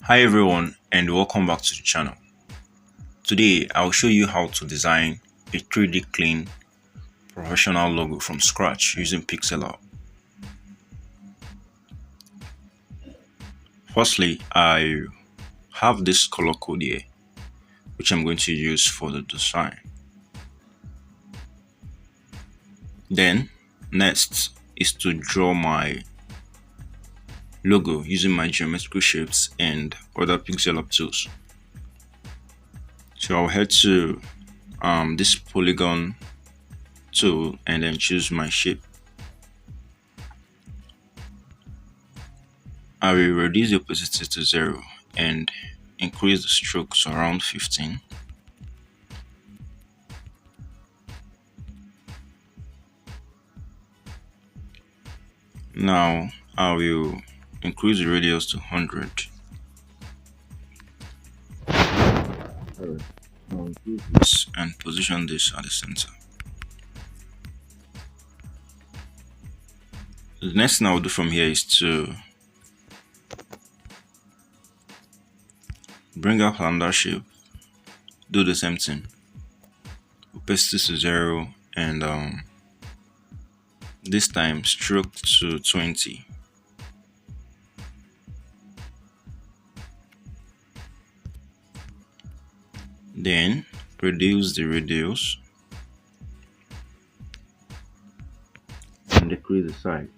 Hi everyone and welcome back to the channel. Today I'll show you how to design a 3D clean professional logo from scratch using PixelLab. Firstly, I have this color code here which I'm going to use for the design. Then next is to draw my logo using my geometrical shapes and other PixelLab tools. So I'll head to this polygon tool and then choose my shape. I will reduce the opacity to 0 and increase the stroke to around 15. Now I will increase the radius to 100. I'll increase this and position this at the center. The next thing I'll do from here is to bring up another shape, do the same thing, opacity to 0 and this time stroke to 20. Then reduce the radius and decrease the size.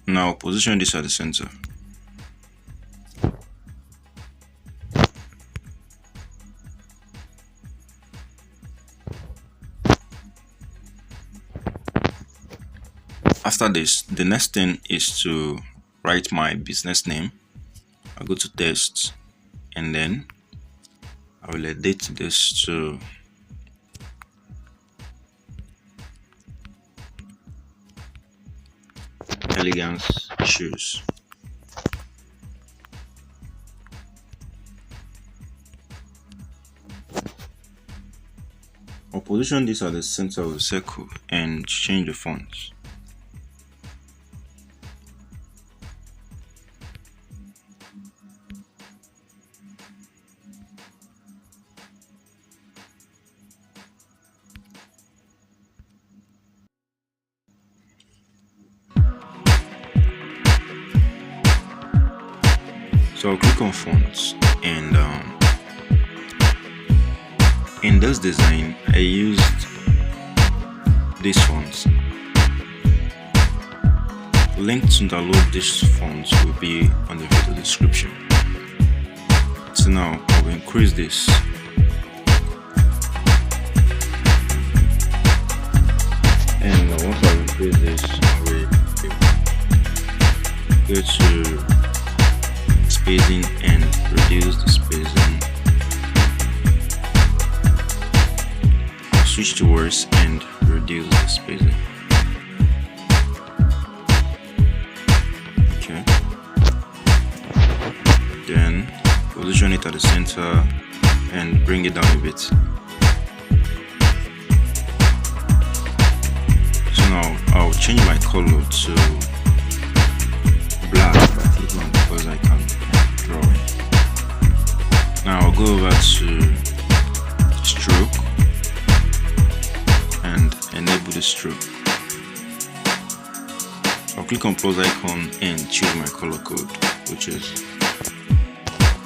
Now position this at the center. After this, the next thing is to write my business name. I'll go to text and then I will edit this to elegance shoes. I'll position this at the center of the circle and change the font. So I'll click on fonts and in this design I used these fonts. Link to download these fonts will be on the video description. So now I will increase this and once I increase this I will go to spacing and reduce the spacing. I'll switch to words and reduce the spacing. Okay. Then position it at the center and bring it down a bit. So now I'll change my color to black because I can draw it. Now I'll go over to stroke and enable the stroke. I'll click on plus icon and choose my color code, which is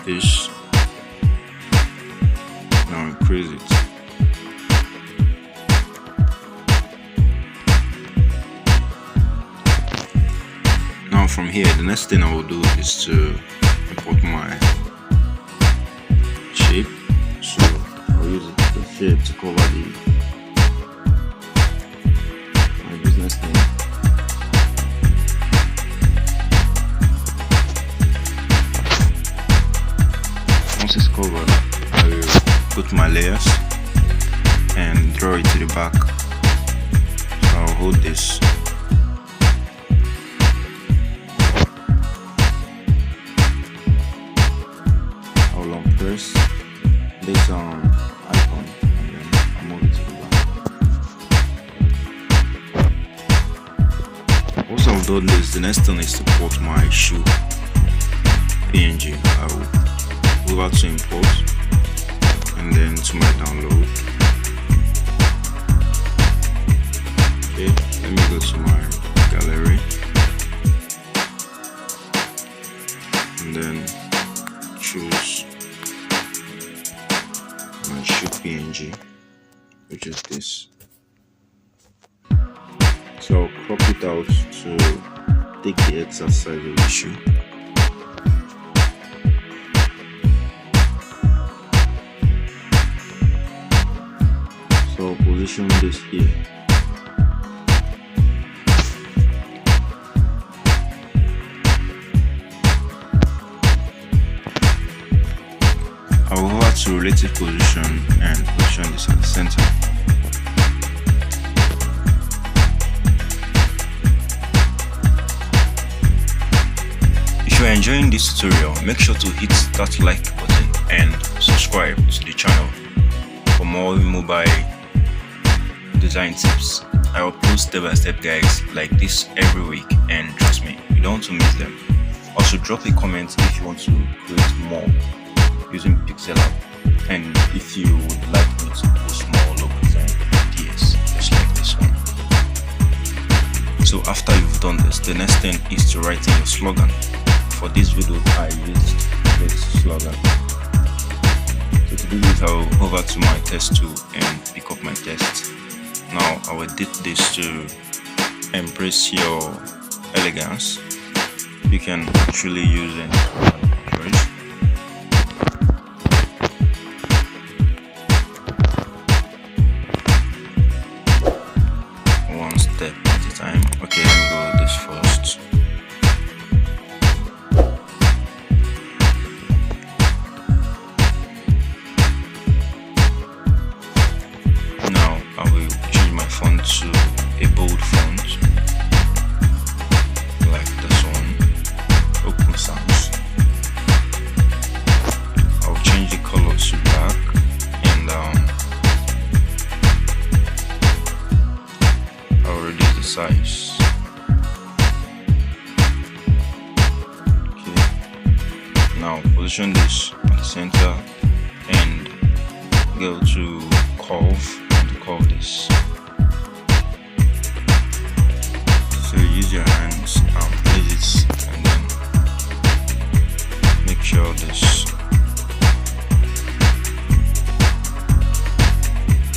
this. Now increase it. Now from here, the next thing I will do is to import my shape. So I'll use the shape to cover my business name. Once it's covered, I will put my layers and draw it to the back. So I'll hold this. Press this icon and then I'll move it to the back. Once I've I've done this, the next thing is to port my shoe PNG. I will go over to import and then to my download. Okay, let me go to my gallery and then choose my shoe PNG, which is this. So I'll crop it out to take the exact size of the shoe. So I'll position this here. I'll go over to relative position and position this at the center. If you are enjoying this tutorial, make sure to hit that like button and subscribe to the channel for more mobile design tips. I will post step-by-step guides like this every week, and trust me, you don't want to miss them. Also, drop a comment if you want to create more using PixelLab, and if you would like me to post more logo design ideas just like this one. So after you've done this, the next thing is to write in your slogan. For this video I used this slogan. So to do this, I will go over to my text tool and pick up my text. Now I will edit this to embrace your elegance. You can actually use any choice. One step at a time. Okay, let me go with this first. Now I will change my font to a bold font like this one. Open sans. I'll change the color to black and I'll reduce the size. Okay. Now position this at the center and go to curve and curve this. So use your hands and place it and then make sure this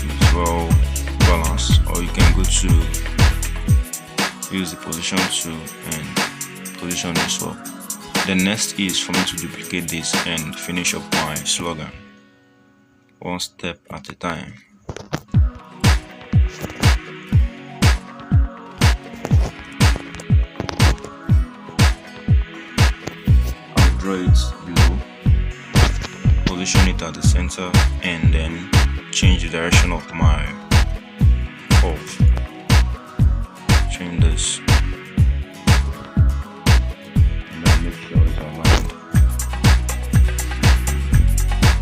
is well balanced, or you can go to use the position tool and position this well. The next is for me to duplicate this and finish up my slogan one step at a time. I'll draw it below, position it at the center, and then change the direction of my curve. Change this and then make sure it's aligned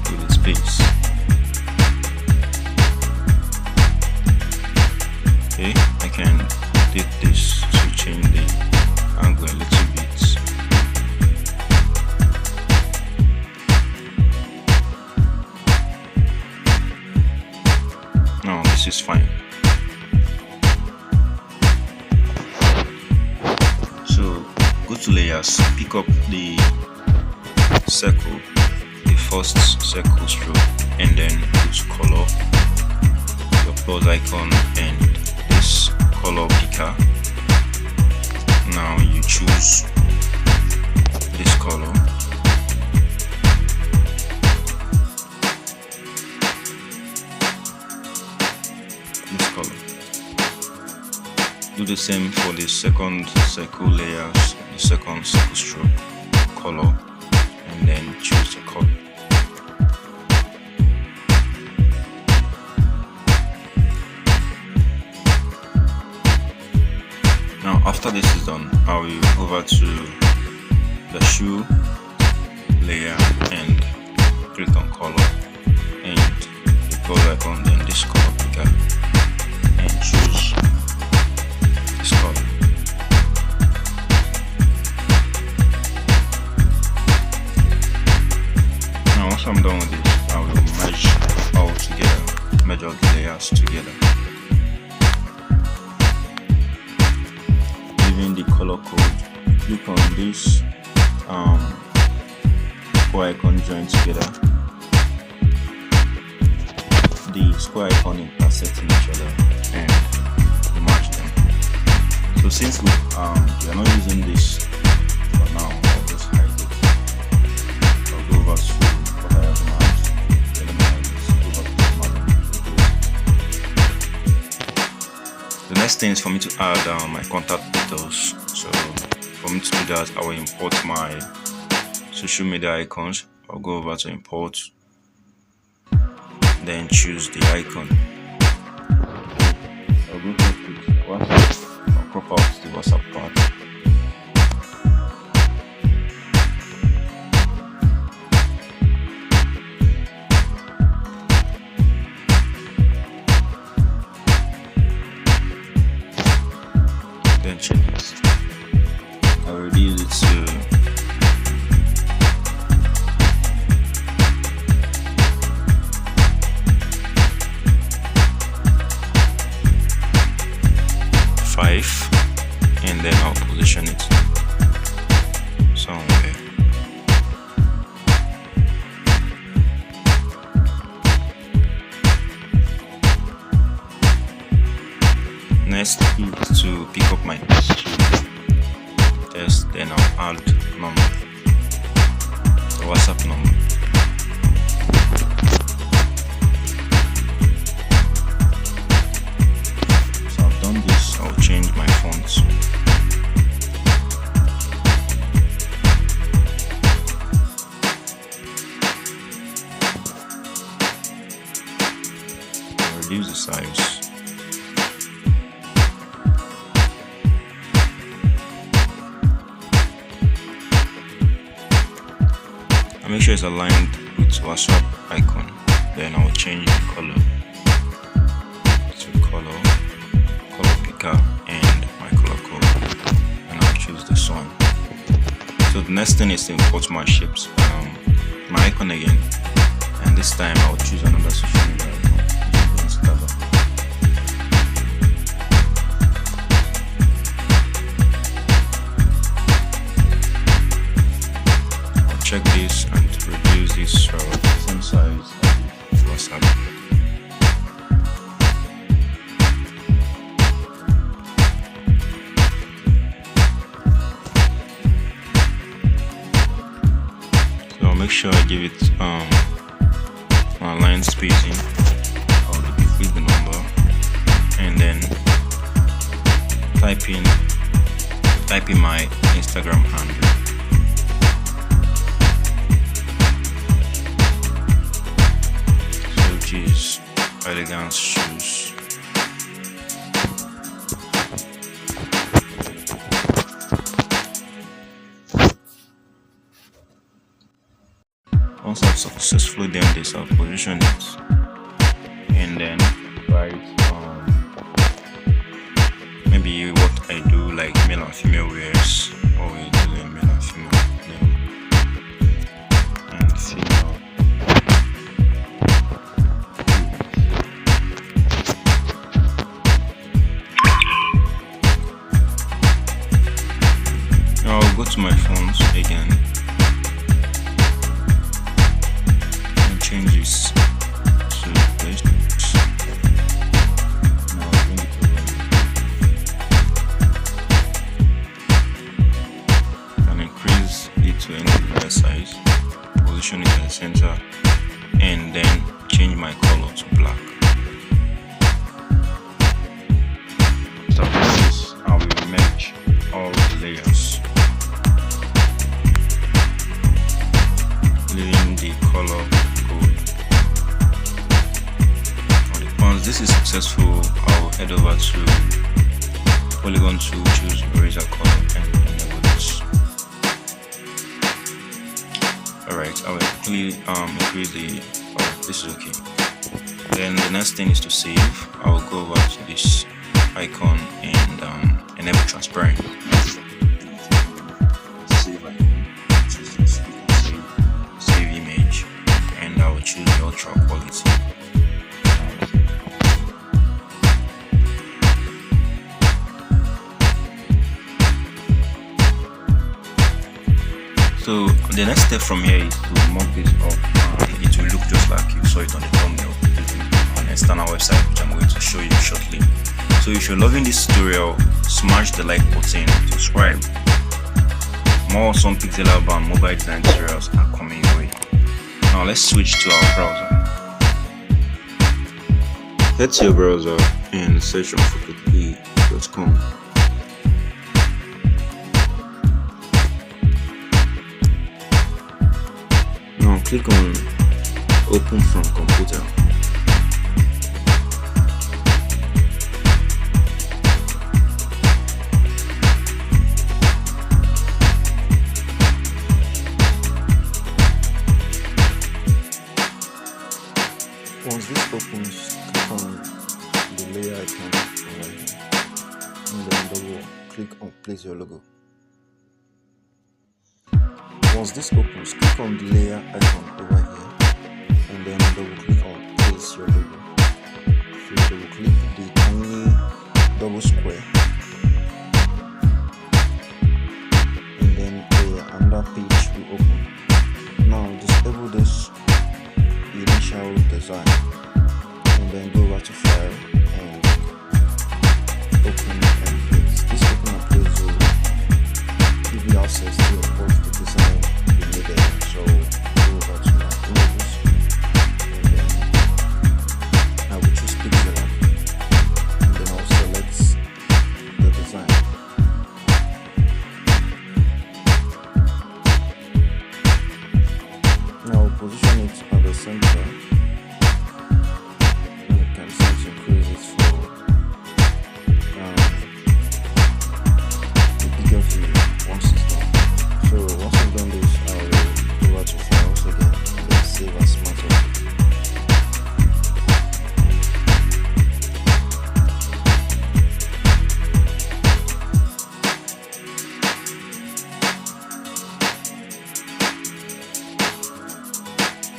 with its base. Okay, I can take this to change the angle a little bit. Now this is fine. So go to layers, pick up the circle, the first circle stroke, and then go to color, your plus icon, and this color picker. Now you choose this color. This color. Do the same for the second circle layers, the second circle stroke, color, and then choose the color. Now after this is done, I will go over to the shoe layer and click on color and the color icon, then this color picker, and choose this color. Once I'm done with this, I will merge all the layers together. Leaving the color code, click on this square icon join together. The square icon intersecting each other and match them. So since we are not using this for now, I'll just hide it. I'll go over to what I have marked. The next thing is for me to add my contact details. So for me to do that, I will import my social media icons. I'll go over to import, then choose the icon. I'll go to WhatsApp. I'll crop out the WhatsApp part. Then change it. I'll reduce it to 5, and then I'll position it somewhere. Next is to pick up my test, then I'll add number, the WhatsApp number. So I've done this. I'll change my fonts. I'll reduce the size. I make sure it's aligned with WhatsApp icon. Then I'll change the color to color picker and my color code, and I'll choose this one. So the next thing is to import my shapes, my icon again, and this time I'll choose another social media icon. Check this and reduce this to the same size as WhatsApp. So I'll make sure I give it my line spacing. I'll decrease the number and then type in my Instagram handle. Is elegance shoes. Once I've successfully done this, I'll position it and then write maybe what I do, like male and female wears, or we do in male and female, and female. I'll go to my fonts again and change this to this. Now I'll bring it over and increase it to any desired size, position it in the center, and then change my color to black. So this, I will merge all the layers, leaving the color code. Once this is successful, I'll head over to Polygon tool, choose eraser color, and enable this. Alright, I will quickly increase the. This is okay. Then the next thing is to save. I will go over to this icon and enable transparent. Save image, natural quality. So the next step from here is to mock this up, and it will look just like you saw it on the thumbnail on an external website, which I'm going to show you shortly. So if you're loving this tutorial, smash the like button, subscribe. More awesome PixelLab and mobile design tutorials are coming your way. Now let's switch to our browser. Head to your browser and search on photopea.com. Now click on Open from Computer. Once this opens, click on the layer icon over here, and then double click on Place Your Logo. Once this opens, click on the layer icon over here, and then double click on Place Your Logo. So double click the tiny double square, and then another page will open. Now disable this initial design, and then go over to File and Open and Place. This Open and Place will give you access to import the design you needed. So go over to my images, and then I will choose PixelLab, and then I'll select the design. Now position it at the center, and you can set to increase it for the bigger view once it's done. So once I've done this, I will go out to Files again and then Save as Smart Object.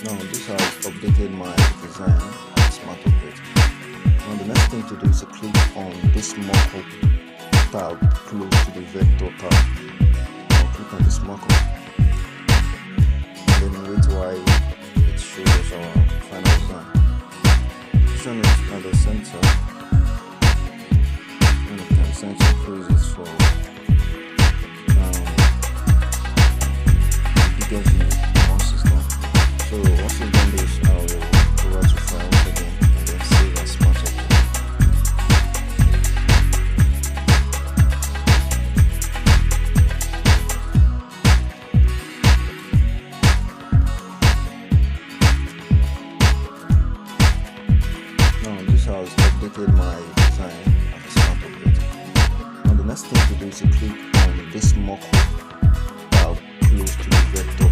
Now this has updated my design as Smart Object. Now the next thing to do is to click on this mockup tab close to the vector tab. Now click on this mockup, and then wait while it shows our final design. Position it at the center, and you can set to increase it for the bigger view once it's done. So once you've done this, I will go out to Files again and then Save as Smart Object. Now this has updated my design as a Smart Object. Now the next thing to do is to click on this mockup tab close to the vector